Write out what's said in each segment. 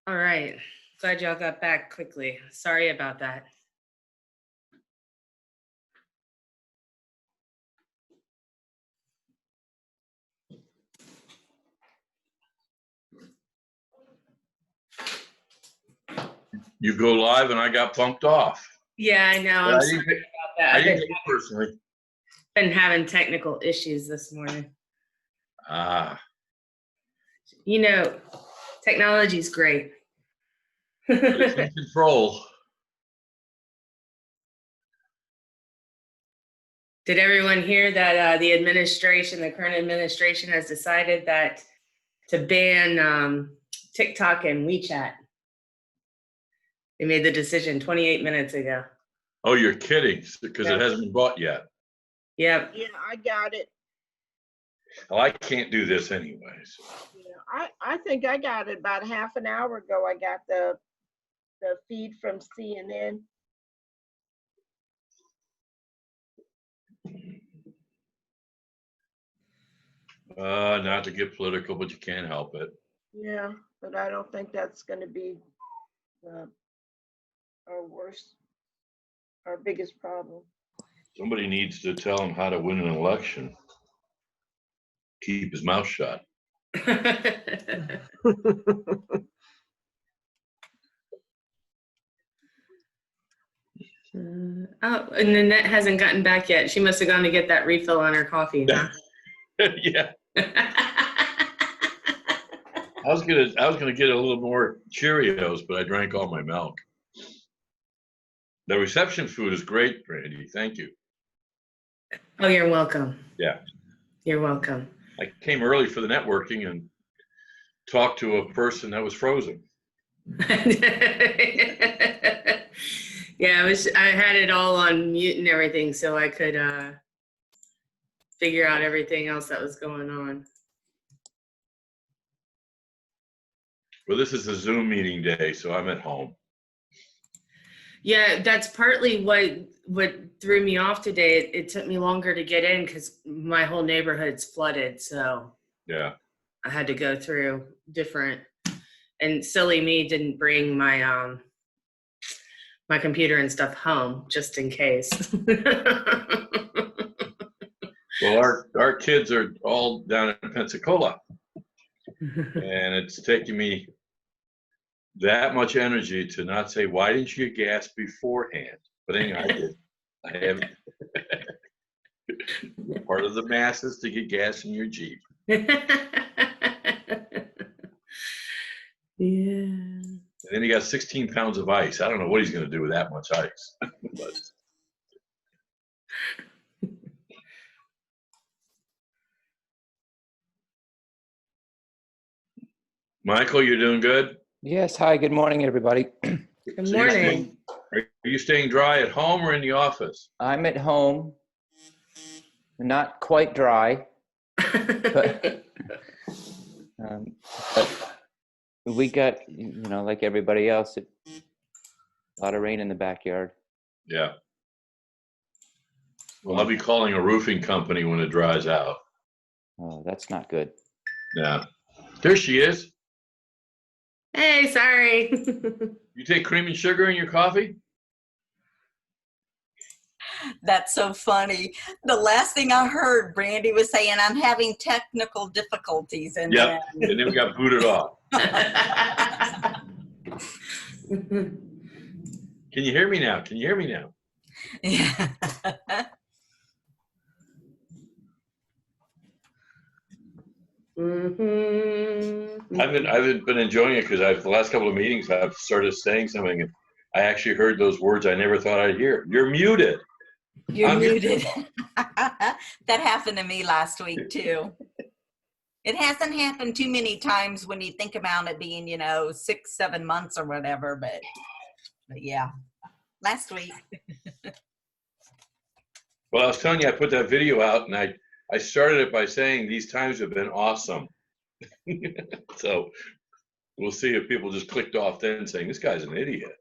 All right. Glad y'all got back quickly. Sorry about that. You go live and I got bumped off. Yeah, I know. I'm sorry about that. I didn't take it personally. Been having technical issues this morning. You know, technology's great. It's in control. Did everyone hear that the current administration has decided that to ban TikTok and WeChat? They made the decision 28 minutes ago. Oh, you're kidding, because Yeah. It hasn't been bought yet. Yep. Yeah, I got it. Well, I can't do this anyways. Yeah, I think I got it about half an hour ago. I got the feed from CNN. Not to get political, but you can't help it. Yeah, but I don't think that's going to be our biggest problem. Somebody needs to tell him how to win an election. Keep his mouth shut. Oh, and Nanette hasn't gotten back yet. She must have gone to get that refill on her coffee, huh? Yeah. I was gonna get a little more Cheerios, but I drank all my milk. The reception food is great, Brandy. Thank you. Oh, you're welcome. Yeah. You're welcome. I came early for the networking and talked to a person that was frozen. Yeah, I had it all on mute and everything, so I could figure out everything else that was going on. Well, this is a Zoom meeting day, so I'm at home. Yeah, that's partly what threw me off today. It took me longer to get in because my whole neighborhood's flooded, so Yeah. I had to go through different. And silly me didn't bring my my computer and stuff home just in case. Well, our kids are all down in Pensacola, and it's taking me that much energy to not say, why didn't you get gas beforehand? But anyway, I did. I have part of the masses to get gas in your Jeep. Yeah. And then he got 16 pounds of ice. I don't know what he's going to do with that much ice. But Michael, you're doing good? Yes. Hi, good morning, everybody. Good morning. Are you staying dry at home or in the office? I'm at home, not quite dry, but we got, like everybody else, a lot of rain in the backyard. Yeah. Well, I'll be calling a roofing company when it dries out. Oh, that's not good. Yeah. There she is. Hey, sorry. You take cream and sugar in your coffee? That's so funny. The last thing I heard, Brandy was saying, I'm having technical difficulties. And Yep. And then we got booted off. Can you hear me now? Can you hear me now? Yeah. I've been enjoying it because the last couple of meetings I've started saying something and I actually heard those words I never thought I'd hear. You're muted. You're muted. That happened to me last week too. It hasn't happened too many times when you think about it being, 6-7 months or whatever, but yeah, last week. Well, I was telling you, I put that video out and I started it by saying these times have been awesome. So we'll see if people just clicked off then saying this guy's an idiot.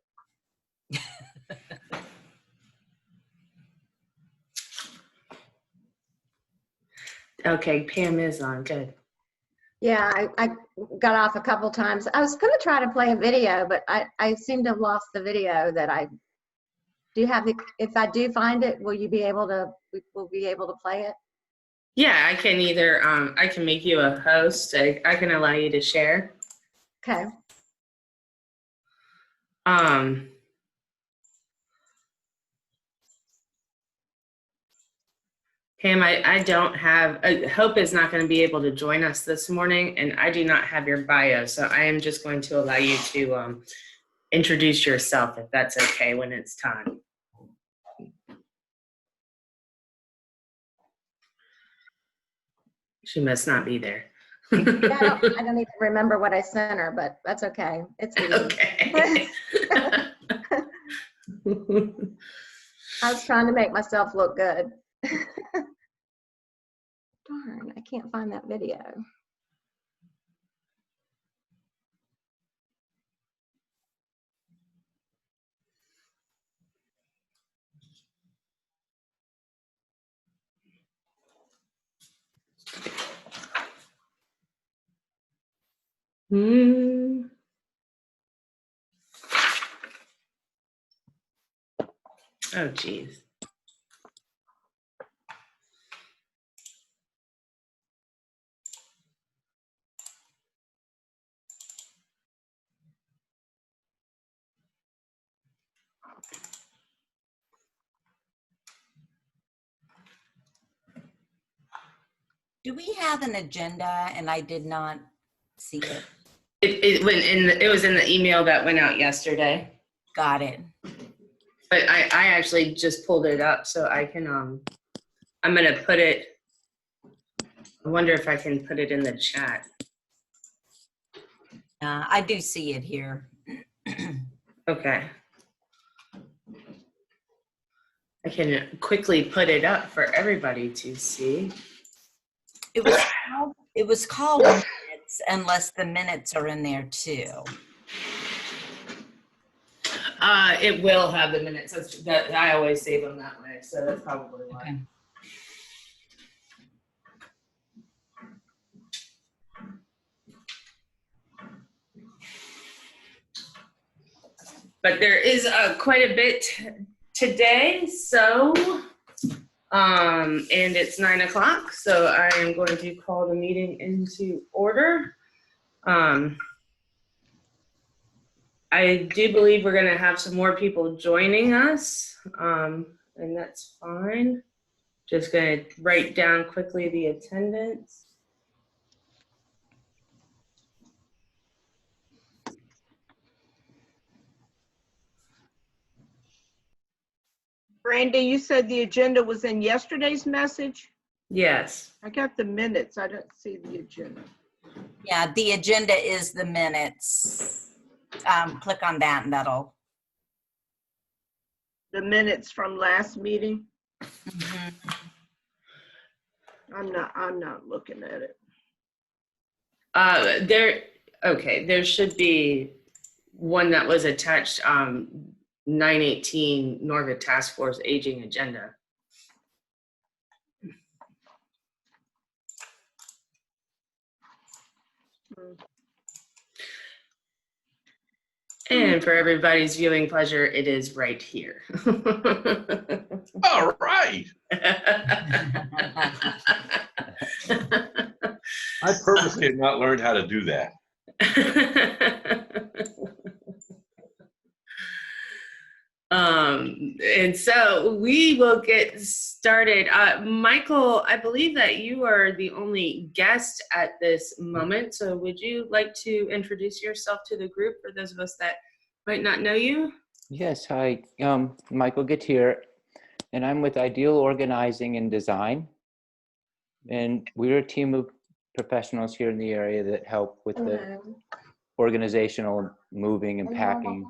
Okay, Pam is on. Good. Yeah, I got off a couple times. I was gonna try to play a video, but I seem to have lost the video that do you have the, if I do find it, will you be able to, we'll be able to play it? Yeah, I can either, I can make you a host. I can allow you to share. Okay. Pam, I don't have, Hope is not going to be able to join us this morning, and I do not have your bio, so I am just going to allow you to introduce yourself, if that's okay, when it's time. She must not be there. Yeah, I don't even remember what I sent her, but that's okay. It's easy. Okay. I was trying to make myself look good. Darn, I can't find that video. Hmm. Oh, geez. Do we have an agenda and I did not see it? It went in. It was in the email that went out yesterday. Got it. But I actually just pulled it up, so I can. I'm gonna put it. I wonder if I can put it in the chat. I do see it here. Okay. I can quickly put it up for everybody to see. It was called minutes unless the minutes are in there too. It will have the minutes. That I always save them that way, so that's probably why. Okay. But there is quite a bit today, so and it's 9 o'clock, so I am going to call the meeting into order. I do believe we're going to have some more people joining us, and that's fine. Just going to write down quickly the attendance. Brandy, you said the agenda was in yesterday's message? Yes. I got the minutes. I don't see the agenda. Yeah, the agenda is the minutes. Click on that and that'll. The minutes from last meeting? Mhm. I'm not looking at it. There should be one that was attached, 918 Norwood Task Force Aging Agenda. And for everybody's viewing pleasure, it is right here. All right. I purposely have not learned how to do that. And so we will get started. Michael, I believe that you are the only guest at this moment. So would you like to introduce yourself to the group for those of us that might not know you? Yes, hi, Michael Gutierrez, and I'm with Ideal Organizing and Design. And we're a team of professionals here in the area that help with the organizational moving and packing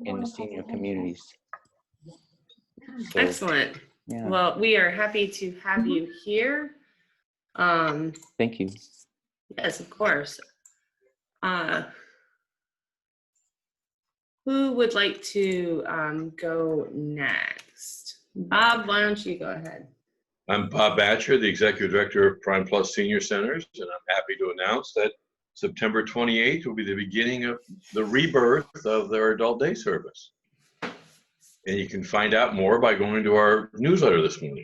in the senior communities. So, Excellent. yeah. Well, we are happy to have you here. Thank you. Yes, of course. Who would like to go next? Bob, why don't you go ahead? I'm Bob Batcher, the Executive Director of Prime Plus Senior Centers, and I'm happy to announce that September 28th will be the beginning of the rebirth of their adult day service. And you can find out more by going to our newsletter this morning.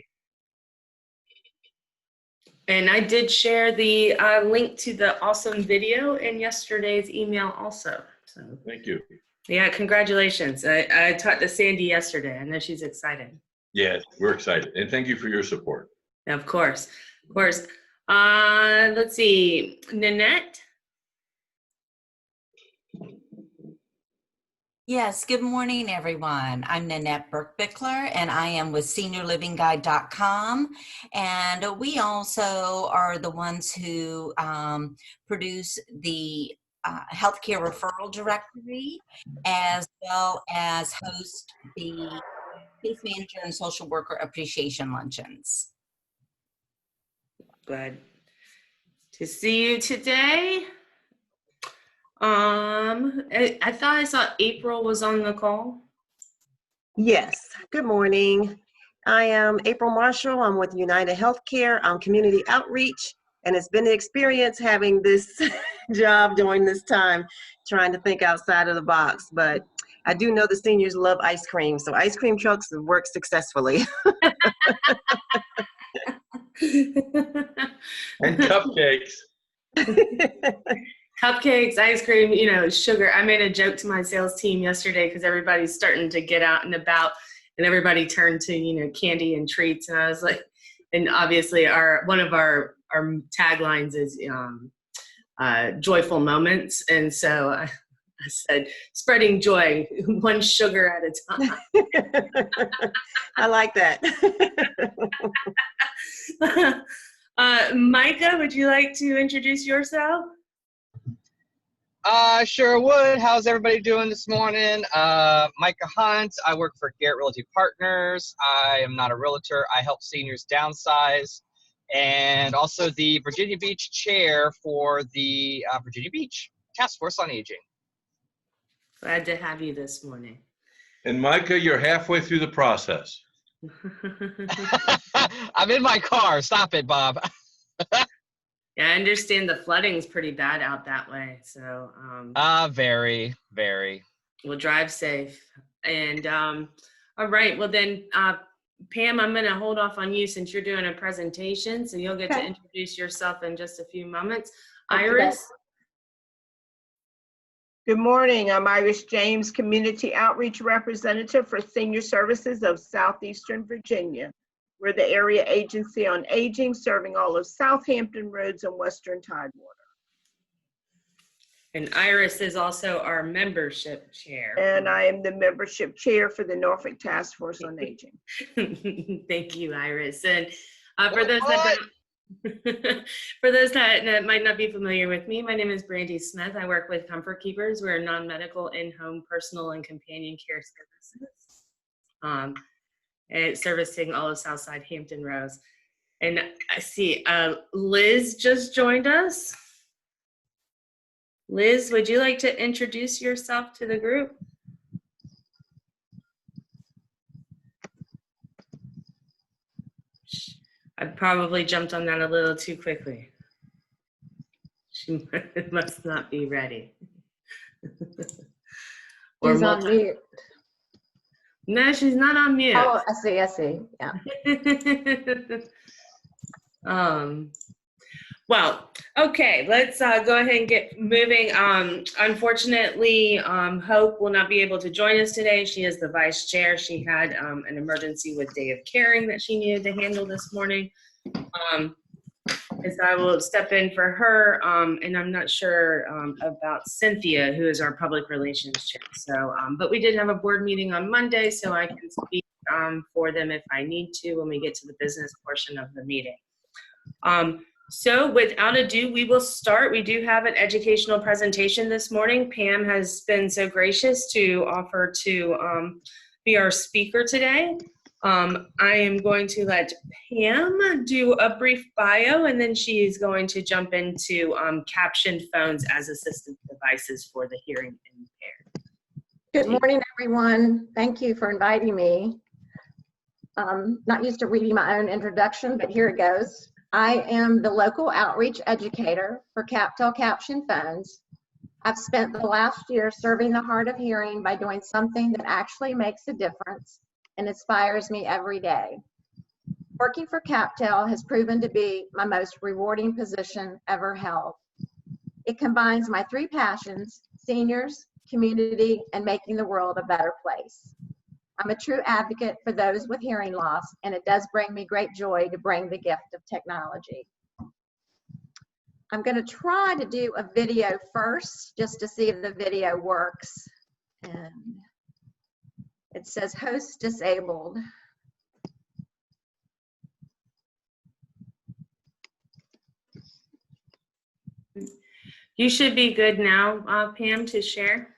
And I did share the link to the awesome video in yesterday's email also. So Thank you. yeah, congratulations. I talked to Sandy yesterday. I know she's excited. Yes, we're excited. And thank you for your support. Of course, of course. Let's see, Nanette. Yes, good morning, everyone. I'm Nanette Burke-Bickler, and I am with SeniorLivingGuide.com. And we also are the ones who produce the healthcare referral directory, as well as host the case manager and social worker appreciation luncheons. Glad to see you today. I thought I saw April was on the call. Yes, good morning. I am April Marshall. I'm with United Healthcare. I'm community outreach, and it's been an experience having this job during this time, trying to think outside of the box. But I do know the seniors love ice cream, so ice cream trucks work successfully. And cupcakes. Cupcakes, ice cream, you know, sugar. I made a joke to my sales team yesterday because everybody's starting to get out and about, and everybody turned to, you know, candy and treats. And I was like, and obviously one of our taglines is joyful moments. And so I said, spreading joy, one sugar at a time. I like that. Micah, would you like to introduce yourself? Sure would. How's everybody doing this morning? Micah Hunt. I work for Garrett Realty Partners. I am not a realtor. I help seniors downsize, and also the Virginia Beach chair for the Virginia Beach Task Force on Aging. Glad to have you this morning. And Micah, you're halfway through the process. I'm in my car. Stop it, Bob. Yeah, I understand the flooding's pretty bad out that way. So Very, very. we'll drive safe. And all right, well then, Pam, I'm gonna hold off on you since you're doing a presentation. So you'll get to Okay. introduce yourself in just a few moments. Okay. Iris? Good morning. I'm Iris James, Community Outreach Representative for Senior Services of Southeastern Virginia. We're the area agency on aging, serving all of Southampton Roads and Western Tidewater. And Iris is also our membership chair. And I am the membership chair for the Norfolk Task Force on Aging. Thank you, Iris. And for those that don't, for those that might not be familiar with me, my name is Brandy Smith. I work with Comfort Keepers. We're non-medical in-home personal and companion care services. And servicing all of Southside Hampton Roads. And I see Liz just joined us. Liz, would you like to introduce yourself to the group? I probably jumped on that a little too quickly. She must not be ready. She's on mute. No, she's not on mute. Oh, I see, yeah. Well, okay, let's go ahead and get moving. Unfortunately, Hope will not be able to join us today. She is the vice chair. She had an emergency with day of caring that she needed to handle this morning. And so I will step in for her, and I'm not sure about Cynthia, who is our public relations chair. So, but we did have a board meeting on Monday, so I can speak for them if I need to when we get to the business portion of the meeting. So without ado, we will start. We do have an educational presentation this morning. Pam has been so gracious to offer to be our speaker today. I am going to let Pam do a brief bio, and then she's going to jump into captioned phones as assistive devices for the hearing impaired. Good morning, everyone. Thank you for inviting me. Not used to reading my own introduction, but here it goes. I am the local outreach educator for CapTel Caption Phones. I've spent the last year serving the hard of hearing by doing something that actually makes a difference and inspires me every day. Working for CapTel has proven to be my most rewarding position ever held. It combines my three passions: seniors, community, and making the world a better place. I'm a true advocate for those with hearing loss, and it does bring me great joy to bring the gift of technology. I'm going to try to do a video first, just to see if the video works. And it says host disabled. You should be good now, Pam, to share.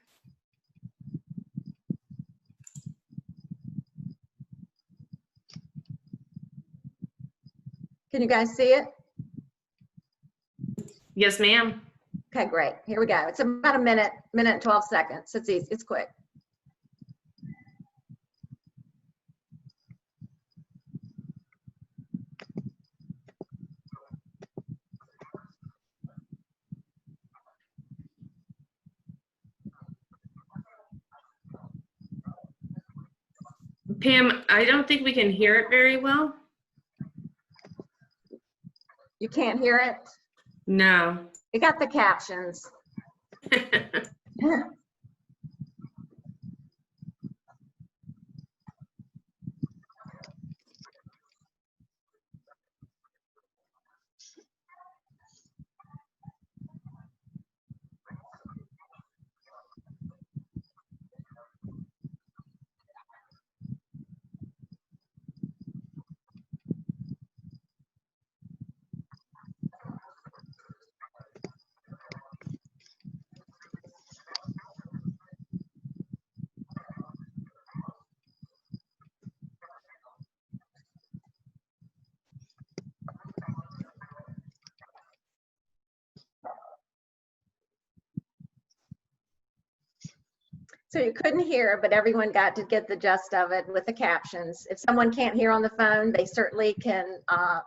Can you guys see it? Yes, ma'am. Okay, great. Here we go. It's about a minute and 12 seconds. It's easy. It's quick. Pam, I don't think we can hear it very well. You can't hear it? No. You got the captions. So you couldn't hear, but everyone got to get the gist of it with the captions. If someone can't hear on the phone, they certainly can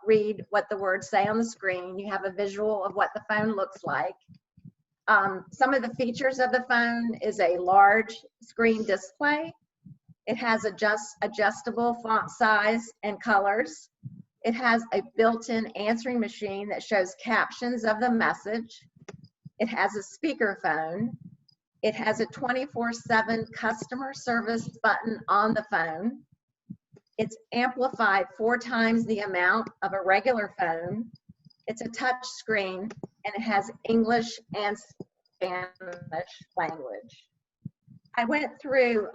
read what the words say on the screen. You have a visual of what the phone looks like. Some of the features of the phone is a large screen display. It has adjustable font size and colors. It has a built-in answering machine that shows captions of the message. It has a speakerphone. It has a 24/7 customer service button on the phone. It's amplified 4 times the amount of a regular phone. It's a touch screen, and it has English and Spanish language. I went through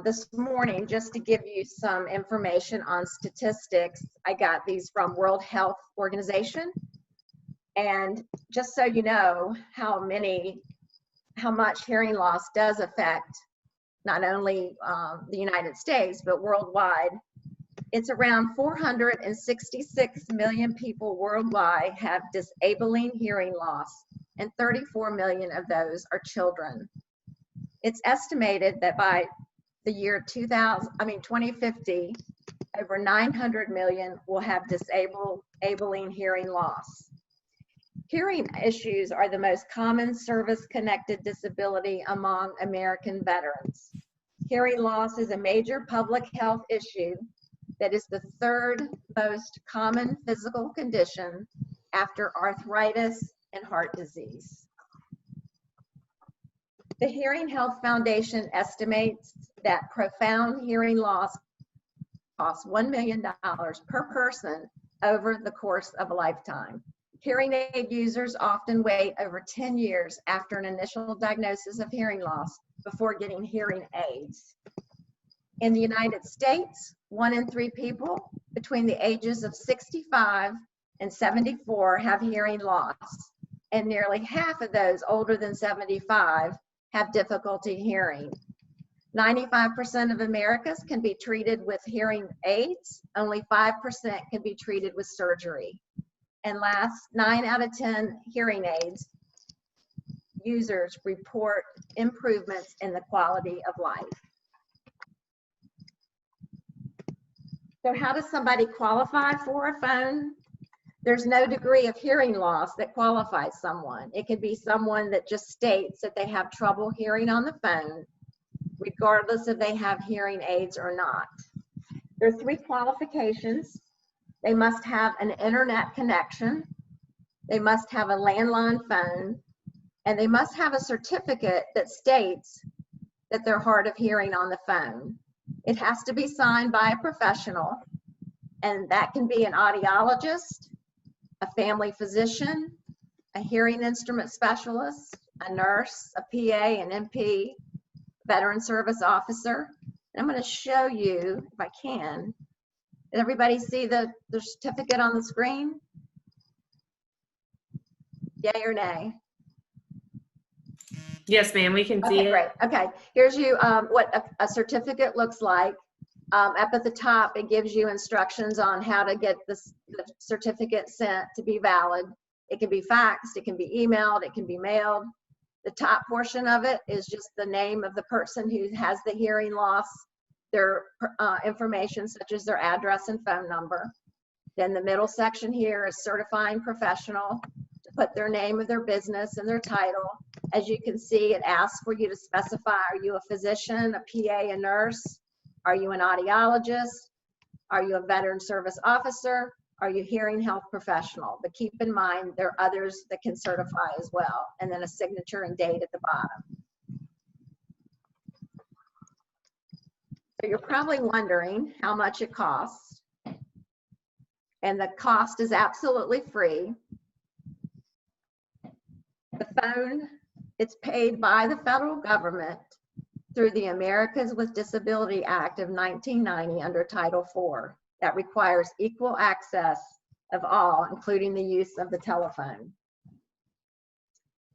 this morning just to give you some information on statistics. I got these from World Health Organization. And just so you know how much hearing loss does affect not only the United States, but worldwide. It's around 466 million people worldwide have disabling hearing loss, and 34 million of those are children. It's estimated that by the year 2050, over 900 million will have disabling hearing loss. Hearing issues are the most common service-connected disability among American veterans. Hearing loss is a major public health issue that is the 3rd most common physical condition after arthritis and heart disease. The Hearing Health Foundation estimates that profound hearing loss costs $1 million per person over the course of a lifetime. Hearing aid users often wait over 10 years after an initial diagnosis of hearing loss before getting hearing aids. In the United States, 1 in 3 people between the ages of 65 and 74 have hearing loss, and nearly half of those older than 75 have difficulty hearing. 95% of Americans can be treated with hearing aids. Only 5% can be treated with surgery. And last, 9 out of 10 hearing aids users report improvements in the quality of life. So how does somebody qualify for a phone? There's no degree of hearing loss that qualifies someone. It could be someone that just states that they have trouble hearing on the phone, regardless if they have hearing aids or not. There are 3 qualifications. They must have an internet connection, they must have a landline phone, and they must have a certificate that states that they're hard of hearing on the phone. It has to be signed by a professional, and that can be an audiologist, a family physician, a hearing instrument specialist, a nurse, a PA, an MP, veteran service officer. And I'm going to show you, if I can. Did everybody see the certificate on the screen? Yay or nay? Yes, ma'am, we can see Okay, it. great. Okay, here's you what a certificate looks like. Up at the top, it gives you instructions on how to get the certificate sent to be valid. It can be faxed, it can be emailed, it can be mailed. The top portion of it is just the name of the person who has the hearing loss, their information such as their address and phone number. Then the middle section here is certifying professional, to put their name of their business and their title. As you can see, it asks for you to specify, are you a physician, a PA, a nurse? Are you an audiologist? Are you a veteran service officer? Are you hearing health professional? But keep in mind, there are others that can certify as well, and then a signature and date at the bottom. So you're probably wondering how much it costs. And the cost is absolutely free. The phone, it's paid by the federal government through the Americans with Disability Act of 1990 under Title IV. That requires equal access of all, including the use of the telephone.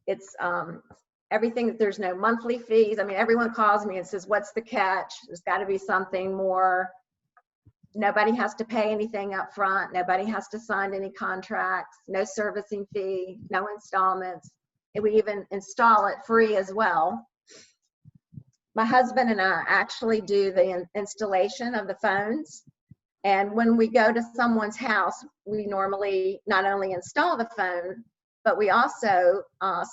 It's everything, there's no monthly fees. I mean, everyone calls me and says, what's the catch? There's got to be something more. Nobody has to pay anything up front. Nobody has to sign any contracts, no servicing fee, no installments. And we even install it free as well. My husband and I actually do the installation of the phones. And when we go to someone's house, we normally not only install the phone, but we also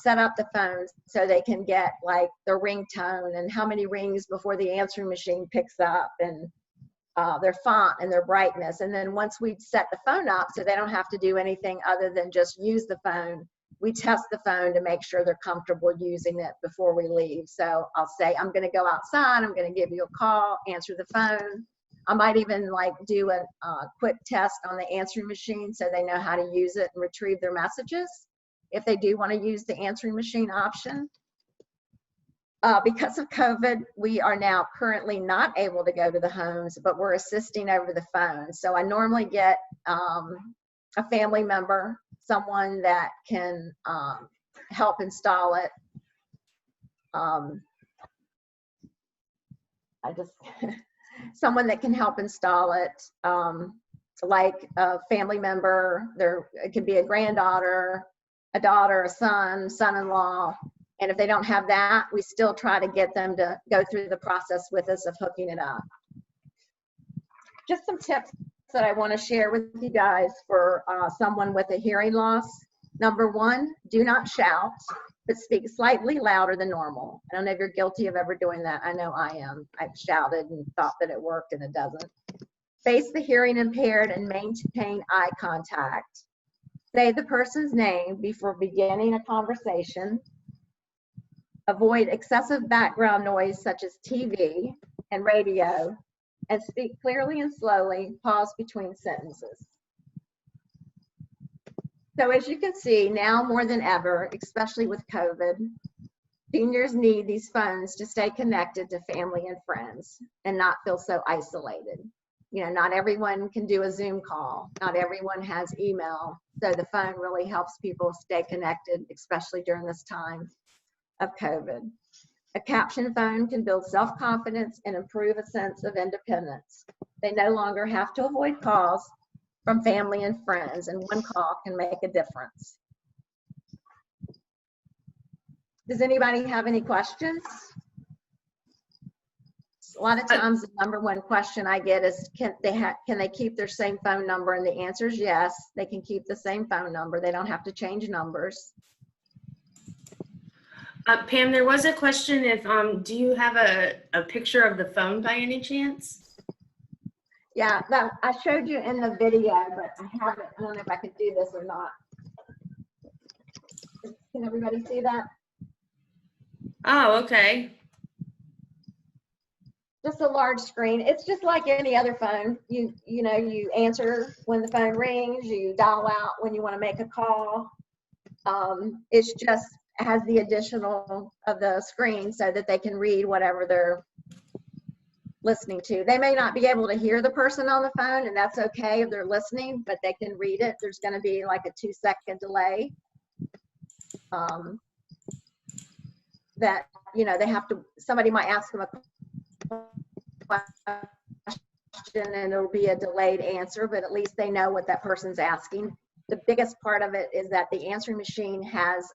set up the phones so they can get like their ringtone and how many rings before the answering machine picks up, and their font and their brightness. And then once we set the phone up so they don't have to do anything other than just use the phone, we test the phone to make sure they're comfortable using it before we leave. So I'll say, I'm going to go outside, I'm going to give you a call, answer the phone. I might even like do a quick test on the answering machine so they know how to use it and retrieve their messages if they do want to use the answering machine option. Because of COVID, we are now currently not able to go to the homes, but we're assisting over the phone. So I normally get a family member, someone that can help install it. Someone that can help install it, like a family member. It could be a granddaughter, a daughter, a son, son-in-law. And if they don't have that, we still try to get them to go through the process with us of hooking it up. Just some tips that I want to share with you guys for someone with a hearing loss. Number one, do not shout, but speak slightly louder than normal. I don't know if you're guilty of ever doing that. I know I am. I've shouted and thought that it worked and it doesn't. Face the hearing impaired and maintain eye contact. Say the person's name before beginning a conversation. Avoid excessive background noise such as TV and radio, and speak clearly and slowly. Pause between sentences. So as you can see, now more than ever, especially with COVID, seniors need these phones to stay connected to family and friends and not feel so isolated. You know, not everyone can do a Zoom call. Not everyone has email. So the phone really helps people stay connected, especially during this time of COVID. A caption phone can build self-confidence and improve a sense of independence. They no longer have to avoid calls from family and friends, and one call can make a difference. Does anybody have any questions lot of times the number one question I get is, can they keep their same phone number? And the answer is yes, they can keep the same phone number. They don't have to change numbers. Pam, there was a question if, do you have a picture of the phone by any chance? Yeah, that I showed you in the video, but I haven't. I don't know if I can do this or not. Can everybody see that? Oh, okay. Just a large screen. It's just like any other phone. You know, you answer when the phone rings, you dial out when you want to make a call. It's just has the additional of the screen so that they can read whatever they're listening to. They may not be able to hear the person on the phone, and that's okay if they're listening, but they can read it. There's going to be like a 2-second delay. That, you know, they have to, somebody might ask them a question and it'll be a delayed answer, but at least they know what that person's asking. The biggest part of it is that the answering machine has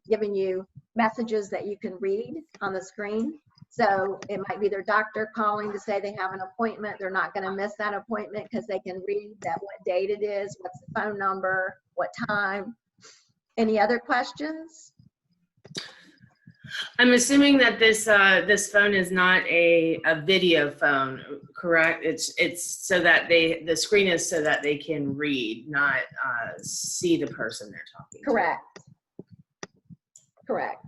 given you messages that you can read on the screen. So it might be their doctor calling to say they have an appointment. They're not going to miss that appointment because they can read that what date it is, what's the phone number, what time. Any other questions? I'm assuming that this this phone is not a video phone, correct? It's so that the screen is so that they can read, not see the person they're talking to. Correct. Correct.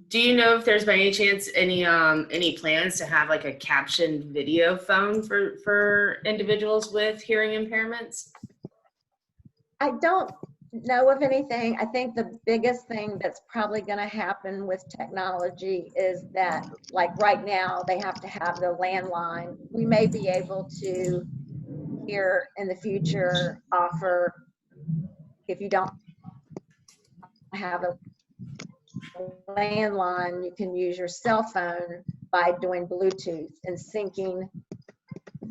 Do you know if there's by any chance any plans to have like a captioned video phone for individuals with hearing impairments? I don't know of anything. I think the biggest thing that's probably going to happen with technology is that, like right now, they have to have the landline. We may be able to, here in the future, offer, if you don't have a landline, you can use your cell phone by doing Bluetooth and syncing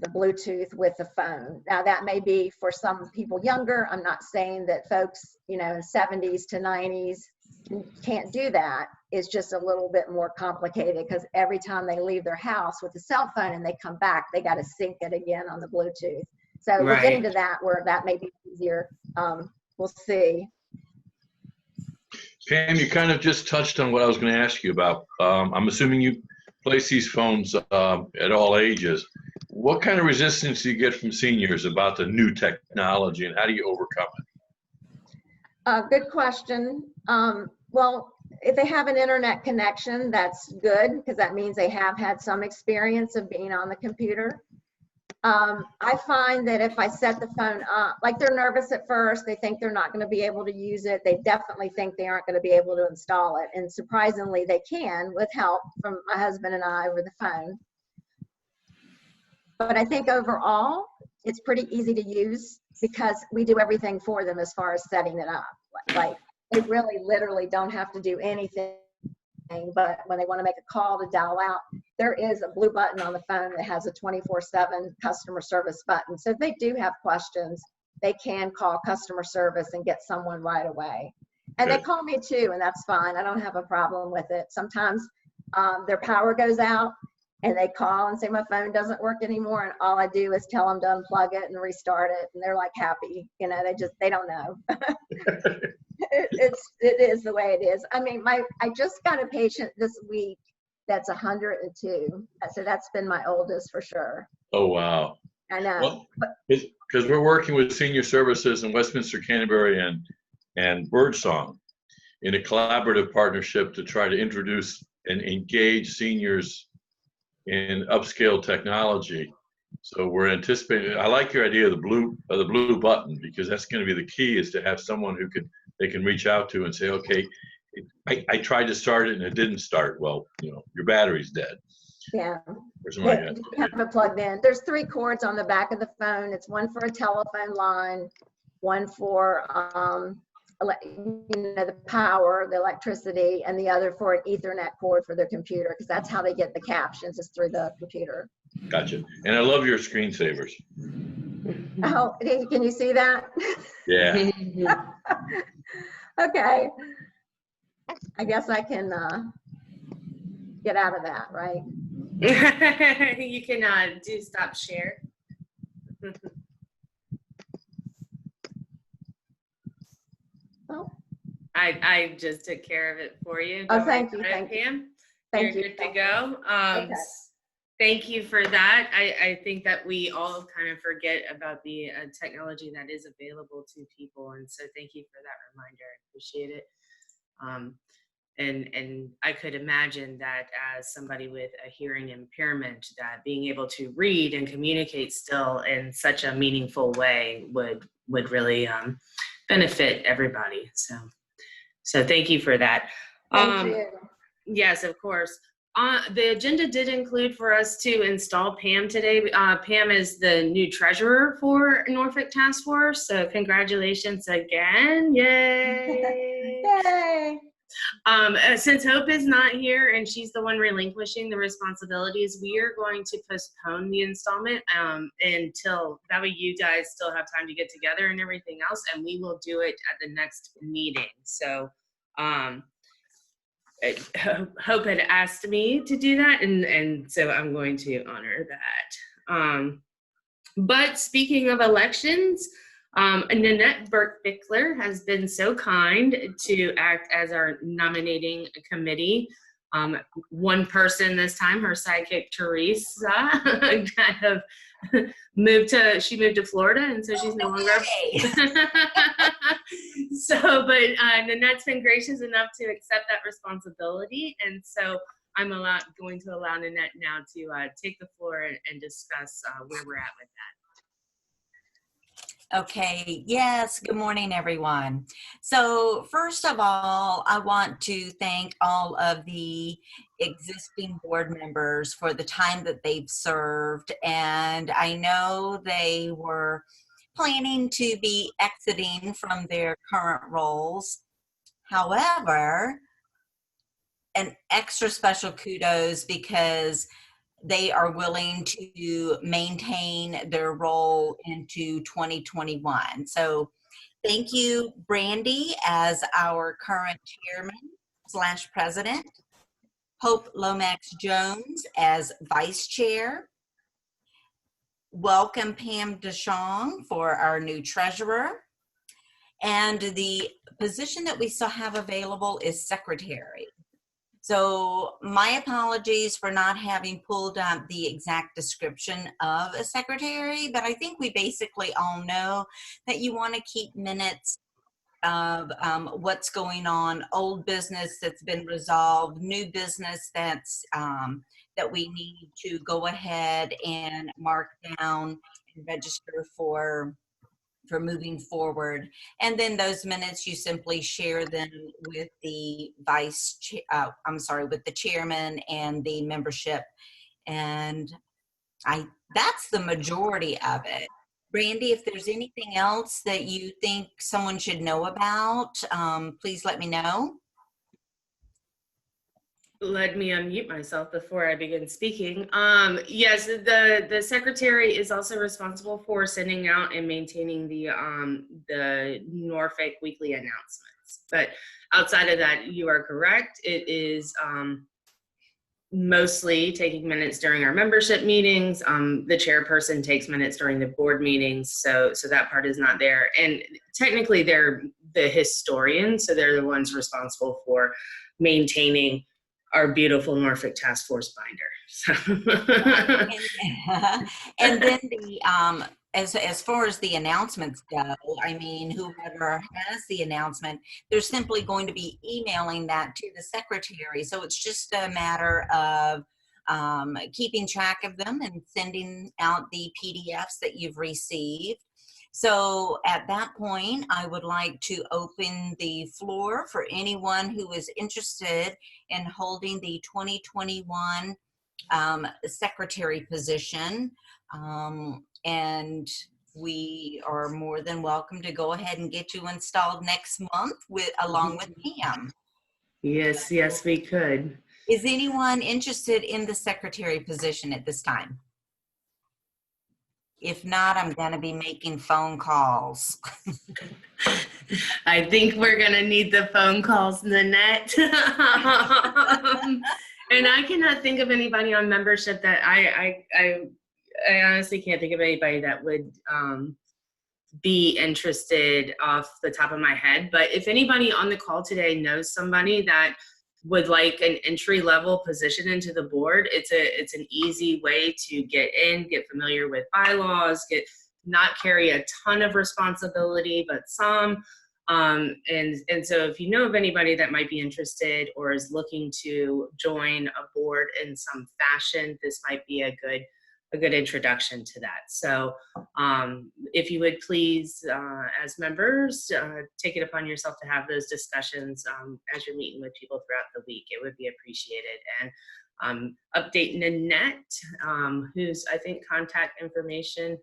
the Bluetooth with the phone. Now that may be for some people younger. I'm not saying that folks, you know, 70s to 90s can't do that. It's just a little bit more complicated because every time they leave their house with a cell phone and they come back, they got to sync it again on the Bluetooth. So we're getting to that where that may be easier. We'll see. Pam, you kind of just touched on what I was going to ask you about. I'm assuming you place these phones at all ages. What kind of resistance do you get from seniors about the new technology, and how do you overcome it? Good question. Well, if they have an internet connection, that's good because that means they have had some experience of being on the computer. I find that if I set the phone up, like they're nervous at first, they think they're not going to be able to use it. They definitely think they aren't going to be able to install it. And surprisingly, they can with help from my husband and I over the phone. But I think overall, it's pretty easy to use because we do everything for them as far as setting it up. Like they really literally don't have to do anything, but when they want to make a call to dial out, there is a blue button on the phone that has a 24/7 customer service button. So if they do have questions, they can call customer service and get someone right away. And they call me too, and that's fine. I don't have a problem with it. Sometimes their power goes out and they call and say, my phone doesn't work anymore. And all I do is tell them to unplug it and restart it. And they're like happy, you know, they don't know. It is the way it is. I mean, I just got a patient this week that's 102. So that's been my oldest for sure. Oh, wow. I know. Because we're working with senior services in Westminster, Canterbury, and Birdsong in a collaborative partnership to try to introduce and engage seniors in upscale technology. So we're anticipating, I like your idea of the blue button, because that's going to be the key, is to have someone who they can reach out to and say, okay, I tried to start it and it didn't start. Well, you know, your battery's dead. Yeah. You have it plugged in. There's 3 cords on the back of the phone. It's one for a telephone line, one for the power, the electricity, and the other for an Ethernet cord for their computer, because that's how they get the captions, is through the computer. Gotcha. And I love your screensavers. Oh, can you see that? Yeah. Okay. I guess I can get out of that, right? You can do stop share. Oh, I just took care of it for you. Oh, Don't thank worry you, about it, thank you. Pam. Thank You're you. good to go. Okay. Thank you for that. I think that we all kind of forget about the technology that is available to people. And so thank you for that reminder. I appreciate it. And I could imagine that as somebody with a hearing impairment, that being able to read and communicate still in such a meaningful way would really benefit everybody. So thank you for that. Thank you. Yes, of course. The agenda did include for us to install Pam today. Pam is the new treasurer for Norfolk Task Force. So congratulations again. Yay. Yay. Since Hope is not here and she's the one relinquishing the responsibilities, we are going to postpone the installment until that way you guys still have time to get together and everything else, and we will do it at the next meeting. So Hope had asked me to do that, and so I'm going to honor that. But speaking of elections, Nanette Burke-Bickler has been so kind to act as our nominating committee. One person this time, her sidekick Teresa, kind of moved to Florida, and so she's no longer. But Nanette's been gracious enough to accept that responsibility, and so I'm going to allow Nanette now to take the floor and discuss where we're at with that. Okay, yes, good morning, everyone. So first of all, I want to thank all of the existing board members for the time that they've served. And I know they were planning to be exiting from their current roles. However, an extra special kudos because they are willing to maintain their role into 2021. So thank you, Brandy, as our current chairman/president, Hope Lomax Jones as vice chair. Welcome Pam DeShong for our new treasurer. And the position that we still have available is secretary. So my apologies for not having pulled up the exact description of a secretary, but I think we basically all know that you want to keep minutes of what's going on, old business that's been resolved, new business that's that we need to go ahead and mark down and register for moving forward. And then those minutes, you simply share them with the with the chairman and the membership. And that's the majority of it. Brandy, if there's anything else that you think someone should know about, please let me know. Let me unmute myself before I begin speaking. Yes, the secretary is also responsible for sending out and maintaining the Norfolk weekly announcements. But outside of that, you are correct. It is mostly taking minutes during our membership meetings. The chairperson takes minutes during the board meetings, so that part is not there. And technically, they're the historians, so they're the ones responsible for maintaining our beautiful Norfolk Task Force binder. And then as far as the announcements go, I mean, whoever has the announcement, they're simply going to be emailing that to the secretary. So it's just a matter of keeping track of them and sending out the PDFs that you've received. So at that point, I would like to open the floor for anyone who is interested in holding the 2021 secretary position. And we are more than welcome to go ahead and get you installed next month along with Pam. Yes, we could. Is anyone interested in the secretary position at this time? If not, I'm going to be making phone calls. I think we're going to need the phone calls, Nanette. And I cannot think of anybody on membership that I honestly can't think of anybody that would be interested off the top of my head. But if anybody on the call today knows somebody that would like an entry level position into the board, it's an easy way to get in, get familiar with bylaws, not carry a ton of responsibility, but some. And so if you know of anybody that might be interested or is looking to join a board in some fashion, this might be a good introduction to that. So if you would please, as members, take it upon yourself to have those discussions as you're meeting with people throughout the week. It would be appreciated. And update Nanette, whose I think contact information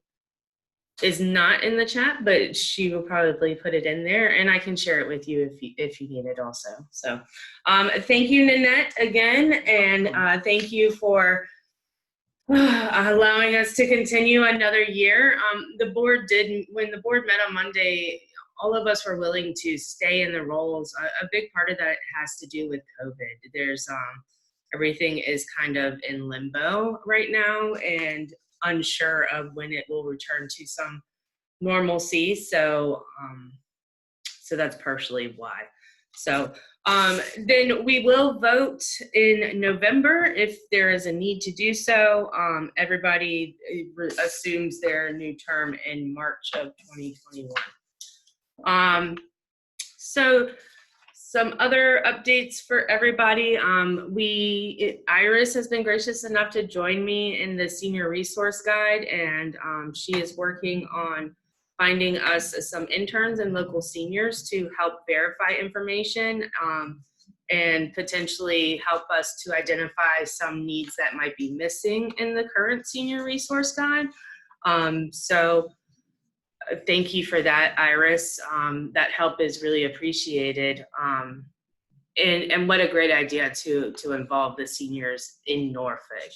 is not in the chat, but she will probably put it in there, and I can share it with you if you need it also. So thank you, Nanette, again, and thank you for allowing us to continue another year. The board when the board met on Monday, all of us were willing to stay in the roles. A big part of that has to do with COVID. There's everything is kind of in limbo right now and unsure of when it will return to some normalcy. So that's partially why. So then we will vote in November if there is a need to do so. Everybody assumes their new term in March of 2021. So some other updates for everybody. Iris has been gracious enough to join me in the senior resource guide, and she is working on finding us some interns and local seniors to help verify information and potentially help us to identify some needs that might be missing in the current senior resource guide. So thank you for that, Iris. That help is really appreciated. And what a great idea to involve the seniors in Norfolk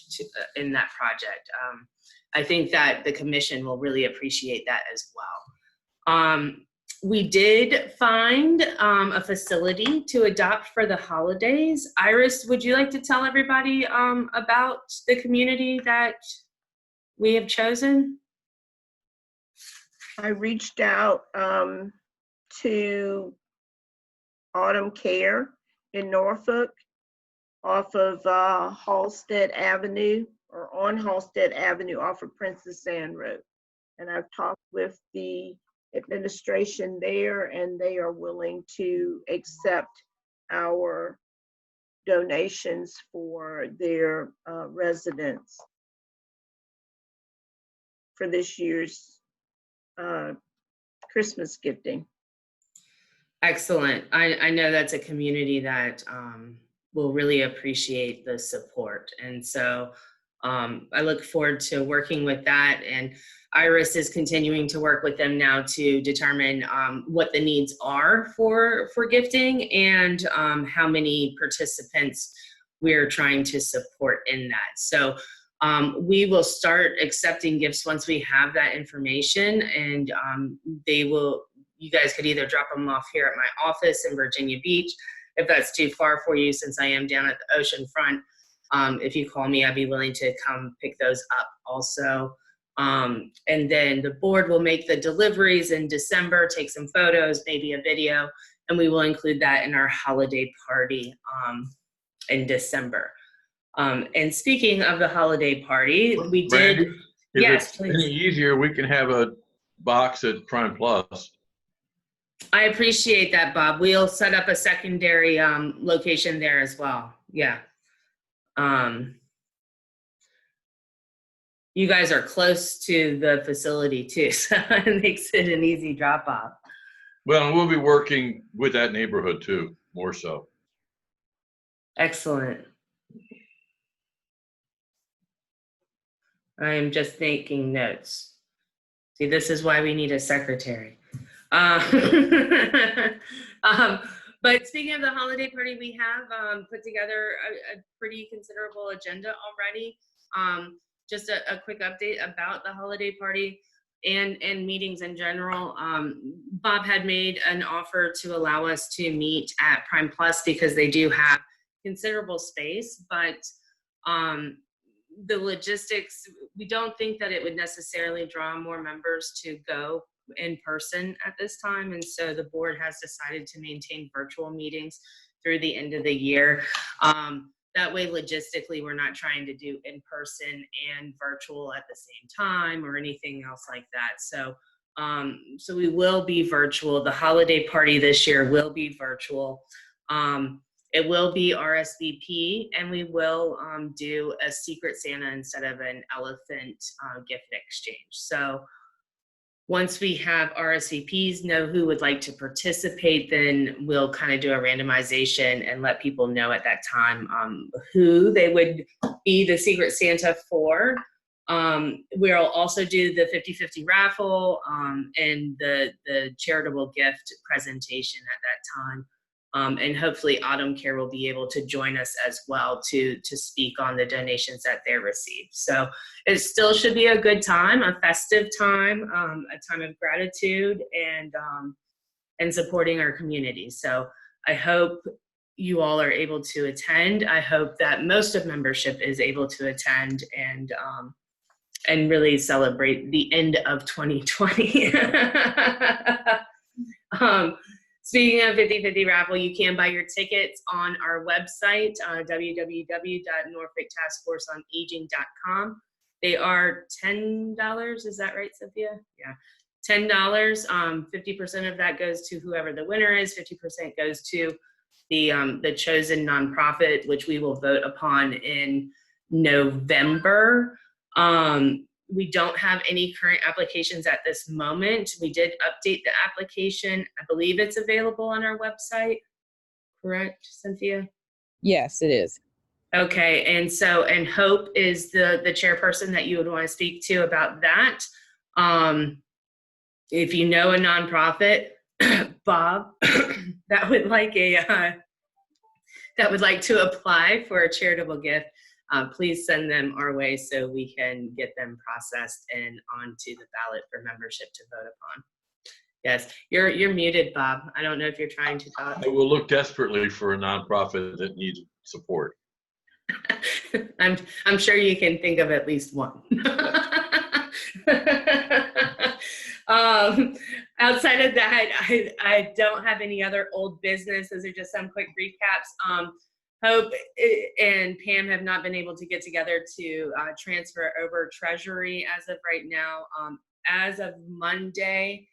in that project. I think that the commission will really appreciate that as well. We did find a facility to adopt for the holidays. Iris, would you like to tell everybody about the community that we have chosen? I reached out to Autumn Care in Norfolk off of Halstead Avenue, or on Halstead Avenue off of Princess Anne Road. And I've talked with the administration there, and they are willing to accept our donations for their residents for this year's Christmas gifting. Excellent. I know that's a community that will really appreciate the support. And so I look forward to working with that. And Iris is continuing to work with them now to determine what the needs are for gifting and how many participants we're trying to support in that. So we will start accepting gifts once we have that information, and you guys could either drop them off here at my office in Virginia Beach. If that's too far for you, since I am down at the ocean front, if you call me, I'd be willing to come pick those up also. And then the board will make the deliveries in December, take some photos, maybe a video, and we will include that in our holiday party in December. And speaking of the holiday party, we did. Brandy, if Yes, it's please. any easier, we can have a box at Prime Plus. I appreciate that, Bob. We'll set up a secondary location there as well. Yeah. You guys are close to the facility too, so it makes it an easy drop off. Well, and we'll be working with that neighborhood too, more so. Excellent. I am just making notes. See, this is why we need a secretary. But speaking of the holiday party, we have put together a pretty considerable agenda already. Just a quick update about the holiday party and meetings in general. Bob had made an offer to allow us to meet at Prime Plus because they do have considerable space, but the logistics, we don't think that it would necessarily draw more members to go in person at this time. And so the board has decided to maintain virtual meetings through the end of the year. That way, logistically, we're not trying to do in person and virtual at the same time or anything else like that. So, so we will be virtual. The holiday party this year will be virtual. It will be RSVP, and we will do a Secret Santa instead of an elephant gift exchange. So once we have RSVPs, know who would like to participate, then we'll kind of do a randomization and let people know at that time who they would be the Secret Santa for. We'll also do the 50-50 raffle and the charitable gift presentation at that time. And hopefully Autumn Care will be able to join us as well to speak on the donations that they received. So it still should be a good time, a festive time, a time of gratitude and supporting our community. So I hope you all are able to attend. I hope that most of membership is able to attend and really celebrate the end of 2020. Speaking of 50-50 raffle, you can buy your tickets on our website, www.norfolktaskforceonaging.com. They are $10. Is that right, Cynthia? Yeah, $10. 50% of that goes to whoever the winner is. 50% goes to the chosen nonprofit, which we will vote upon in November. We don't have any current applications at this moment. We did update the application. I believe it's available on our website. Correct, Cynthia? Yes, it is. Okay, and Hope is the chairperson that you would want to speak to about that. If you know a nonprofit, Bob, that would like to apply for a charitable gift, please send them our way so we can get them processed and onto the ballot for membership to vote upon. Yes, you're muted, Bob. I don't know if you're trying to talk. I will look desperately for a nonprofit that needs support. I'm sure you can think of at least one. Outside of that, I don't have any other old business. Those are just some quick recaps. Hope and Pam have not been able to get together to transfer over Treasury as of right now. As of Monday,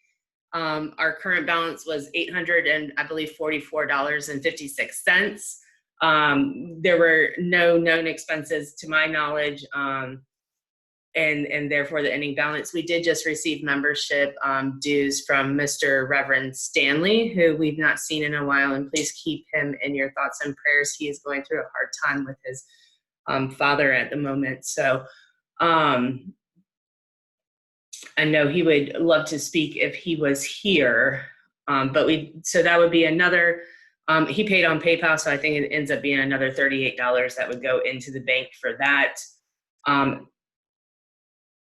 our current balance was $844.56. There were no known expenses to my knowledge, and therefore the ending balance. We did just receive membership dues from Mr. Reverend Stanley, who we've not seen in a while, and please keep him in your thoughts and prayers. He is going through a hard time with his father at the moment. So I know he would love to speak if he was here, so that would be another, he paid on PayPal, so I think it ends up being another $38 that would go into the bank for that.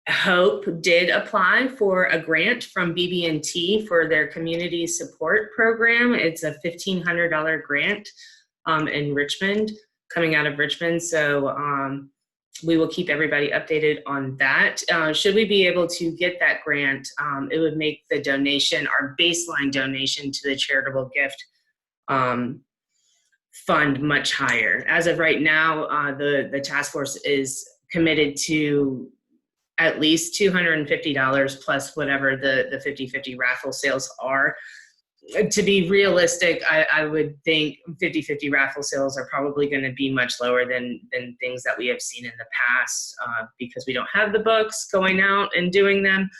Hope did apply for a grant from BB&T for their community support program. It's a $1,500 grant in Richmond, coming out of Richmond. So we will keep everybody updated on that. Should we be able to get that grant, it would make the donation, our baseline donation to the charitable gift fund much higher. As of right now, the task force is committed to at least $250 plus whatever the 50-50 raffle sales are. To be realistic, I would think 50-50 raffle sales are probably going to be much lower than things that we have seen in the past because we don't have the books going out and doing them.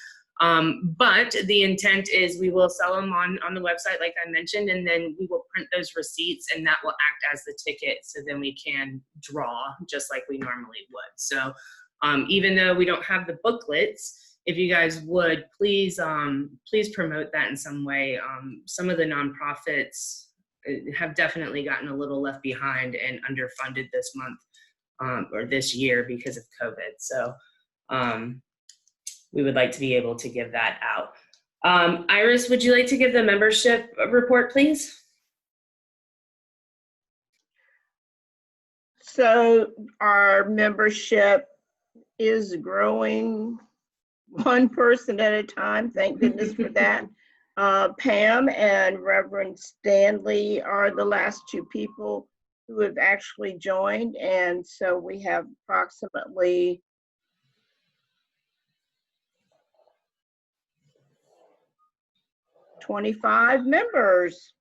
But the intent is we will sell them on the website, like I mentioned, and then we will print those receipts, and that will act as the ticket. So then we can draw just like we normally would. So even though we don't have the booklets, if you guys would, please promote that in some way. Some of the nonprofits have definitely gotten a little left behind and underfunded this month or this year because of COVID. So we would like to be able to give that out. Iris, would you like to give the membership report, please? So our membership is growing one person at a time. Thank goodness for that. Pam and Reverend Stanley are the last two people who have actually joined. And so we have approximately 25 members.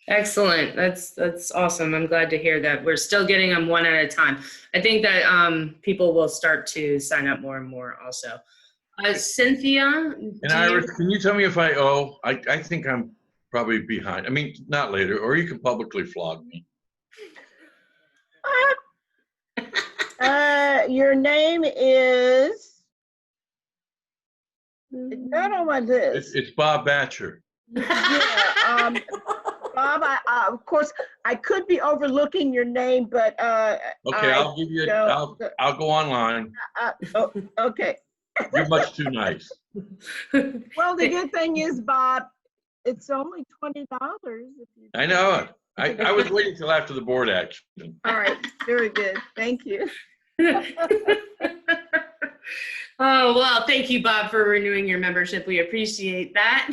Excellent. That's awesome. I'm glad to hear that. We're still getting them one at a time. I think that people will start to sign up more and more also. Cynthia, And do Iris, you, can you tell me if I owe? I think I'm probably behind. I mean, not later, or you can publicly flog me. Your name is not on my list. It's Bob Batcher. Yeah, Bob, of course, I could be overlooking your name, but Okay, I'll give you. I'll go online. oh, okay. You're much too nice. Well, the good thing is, Bob, it's only $20. If you I know it. I was waiting till after the board action. All right, very good. Thank you. Oh, well, thank you, Bob, for renewing your membership. We appreciate that.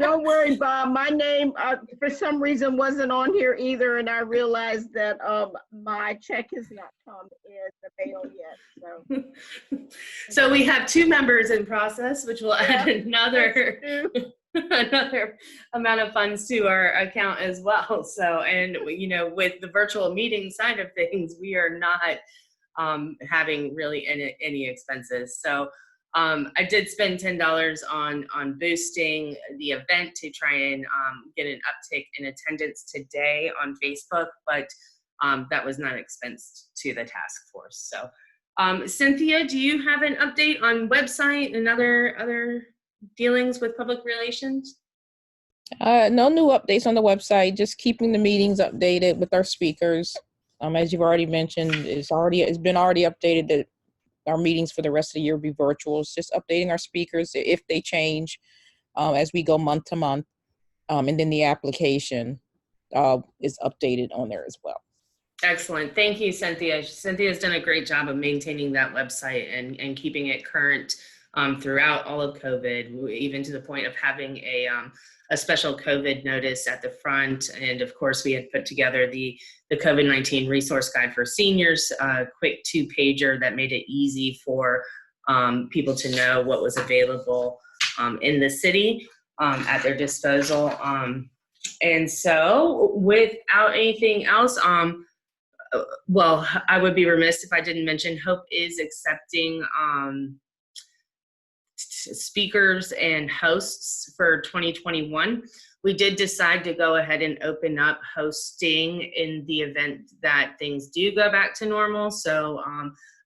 Don't worry, Bob. My name, for some reason, wasn't on here either, and I realized that my check has not come in the mail yet. So we have 2 members in process, which will add another amount of funds to our account as well. So, and you know, with the virtual meeting side of things, we are not having really any expenses. So I did spend $10 on boosting the event to try and get an uptick in attendance today on Facebook, but that was not expensed to the task force. So Cynthia, do you have an update on website and other dealings with public relations? No new updates on the website, just keeping the meetings updated with our speakers. As you've already mentioned, it's been updated that our meetings for the rest of the year will be virtual. It's just updating our speakers if they change as we go month to month. And then the application is updated on there as well. Excellent. Thank you, Cynthia. Cynthia's done a great job of maintaining that website and keeping it current throughout all of COVID, even to the point of having a special COVID notice at the front. And of course, we had put together the COVID-19 resource guide for seniors, a quick 2-pager that made it easy for people to know what was available in the city at their disposal. And so without anything else, well, I would be remiss if I didn't mention Hope is accepting speakers and hosts for 2021. We did decide to go ahead and open up hosting in the event that things do go back to normal. So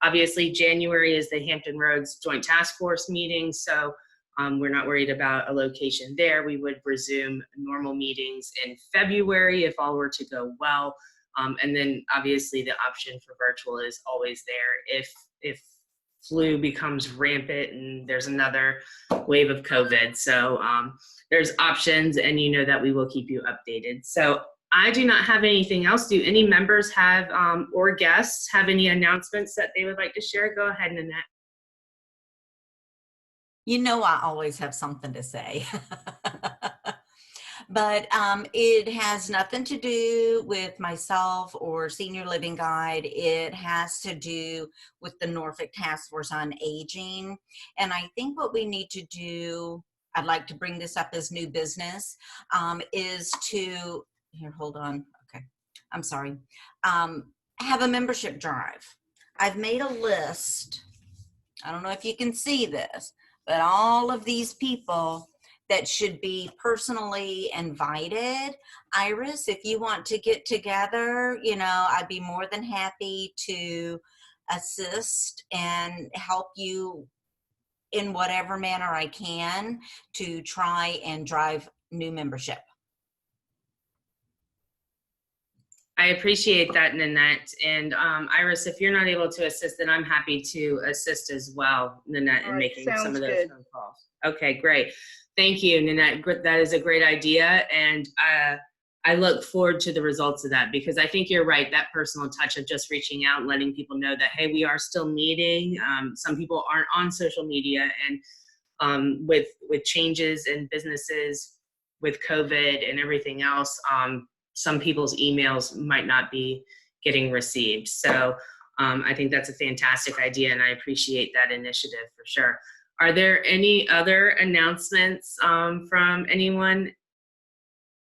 obviously January is the Hampton Roads Joint Task Force meeting. So we're not worried about a location there. We would resume normal meetings in February if all were to go well. And then obviously the option for virtual is always there if flu becomes rampant and there's another wave of COVID. So there's options, and you know that we will keep you updated. So I do not have anything else. Do any members have or guests have any announcements that they would like to share? Go ahead, Nanette. You know, I always have something to say. But it has nothing to do with myself or Senior Living Guide. It has to do with the Norfolk Task Force on Aging. And I think what we need to do, I'd like to bring this up as new business, is to, here, hold on. Okay, I'm sorry. Have a membership drive. I've made a list. I don't know if you can see this, but all of these people that should be personally invited. Iris, if you want to get together, you know, I'd be more than happy to assist and help you in whatever manner I can to try and drive new membership. I appreciate that, Nanette. And Iris, if you're not able to assist, then I'm happy to assist as well, Nanette, in making some of those phone calls. Okay, great. Thank you, Nanette. That is a great idea. And I I look forward to the results of that, because I think you're right, that personal touch of just reaching out and letting people know that, hey, we are still meeting. Some people aren't on social media, and with changes in businesses, with COVID and everything else, some people's emails might not be getting received. So I think that's a fantastic idea, and I appreciate that initiative for sure. Are there any other announcements from anyone?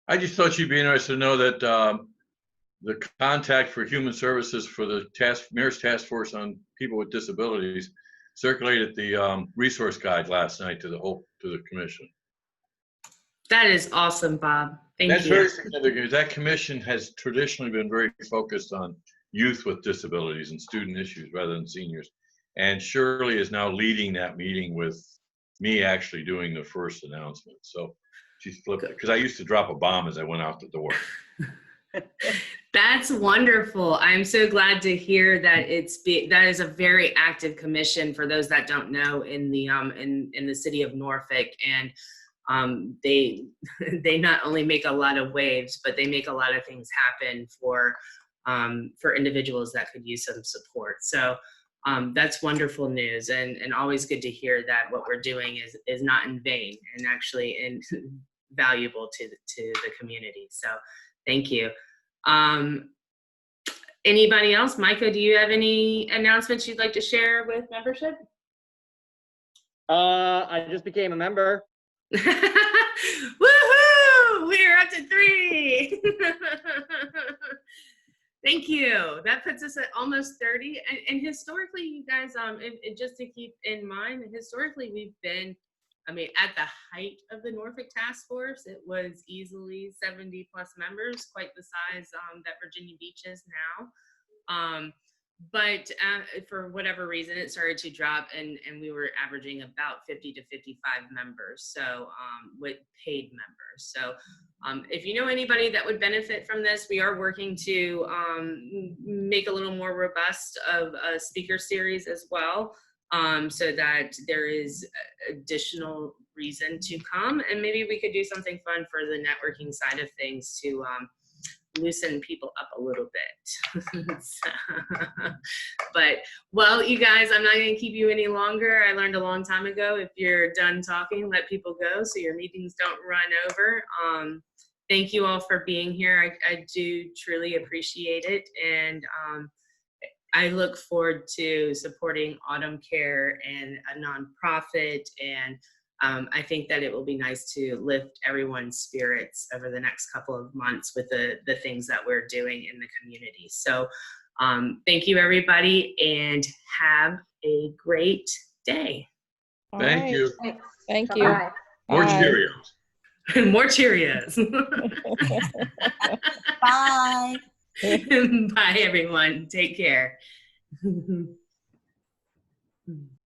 I just thought you'd be interested to know that the contact for human services for the Mayor's Task Force on People with Disabilities circulated the resource guide last night to the commission. That is awesome, Bob. That's Thank very you. significant. That commission has traditionally been very focused on youth with disabilities and student issues rather than seniors. And Shirley is now leading that meeting with me actually doing the first announcement. So she's flipped it, because I used to drop a bomb as I went out the door. That's wonderful. I'm so glad to hear that that is a very active commission, for those that don't know, in the city of Norfolk. And they not only make a lot of waves, but they make a lot of things happen for individuals that could use some support. So that's wonderful news, and always good to hear that what we're doing is not in vain, and actually valuable to the community. So thank you. Anybody else? Micah, do you have any announcements you'd like to share with membership? I just became a member. Woohoo! We're up to 3. Thank you. That puts us at almost 30. And historically, you guys, just to keep in mind, historically, we've been, at the height of the Norfolk Task Force, it was easily 70 plus members, quite the size that Virginia Beach is now. But for whatever reason, it started to drop, and we were averaging about 50 to 55 members, so with paid members. So if you know anybody that would benefit from this, we are working to make a little more robust of a speaker series as well, so that there is additional reason to come, and maybe we could do something fun for the networking side of things to loosen people up a little bit. But, well, you guys, I'm not going to keep you any longer. I learned a long time ago, if you're done talking, let people go so your meetings don't run over. Thank you all for being here. I do truly appreciate it. And I look forward to supporting Autumn Care and a nonprofit, and I think that it will be nice to lift everyone's spirits over the next couple of months with the things that we're doing in the community. So thank you, everybody, and have a great day. Thank you. Thanks. Thank you. Bye-bye. More Bye. Cheerios. More Cheerios. Bye. Bye, everyone. Take care.